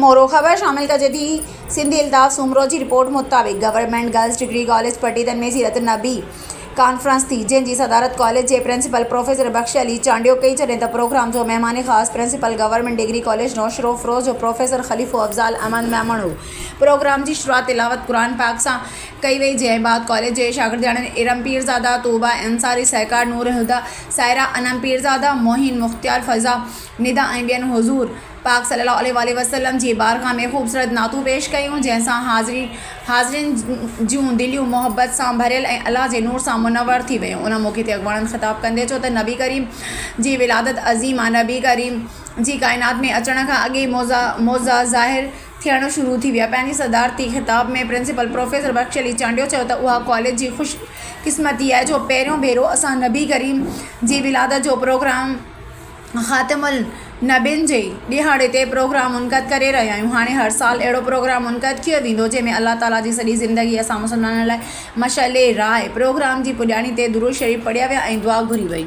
मोरो ख़बर शामिल कजे थी। सिंधी अल्ताफ़ सूमरो की रिपोर्ट मुताबिक़ गवर्नमेंट गर्ल्स डिग्री कॉलेज पटीतन में सीरत नबी कॉन्फ्रेंस थी, जंहिंजी सदारत कॉलेज के प्रिंसिपल प्रोफेसर बख्श अली चांडियो कई। छॾे त प्रोग्राम जो मेहमान ख़ास principal government degree college Naushahro Feroze professor Khalifo Afzal Ahmed Memon हो। प्रोग्राम की शुरुआत तिलावत कुरान पाक से कई वई, जंहिं बाद कॉलेज के शागिर्दान इरम पीरज़ादा, तोबा अंसारी, सहकार नूर हुदा, सायरा अनम पीरज़ादा, मोहिन मुख्तियार फ़ज़ा, निदा ऐं ॿियनि हुज़ूर पाक सल्लल्लाहु अलैहि वसल्लम जी बारगाह में खूबसूरत नातूं पेश कयूं, जंहिंसां हाज़रीन जूं दिलियूं मोहब्बत सां भरियल ऐं अल्लाह जे नूर सां मुनव्वर थी वियूं। उन मौक़े ते अॻवाणनि ख़िताब कंदे चयो त नबी करीम जी विलादत अज़ीम आहे। नबी करीम जी कायनात में अचण खां अॻे मौज़ा ज़ाहिर थियणु शुरू थी विया। पंहिंजी सदारती ख़िताब में प्रिंसिपल प्रोफेसर बख्श अली चांडियो चयो त उहा कॉलेज जी ख़ुशकिस्मती आहे जो पहिरियों भेरो असां नबी करीम जी विलादत जो प्रोग्राम ख़ातिमुल नबियुनि जे ॾिहाड़े ते प्रोग्राम मुनक़द करे रहिया आहियूं। हाणे हर साल अहिड़ो प्रोग्राम मुनक़द कयो वेंदो जंहिंमें अल्लाह ताला जी सॼी ज़िंदगी असां मुसलमाननि लाइ मशाले राह। प्रोग्राम जी पुॼाणी ते दुरूद शरीफ़ पढ़िया विया ऐं दुआ घुरी वई।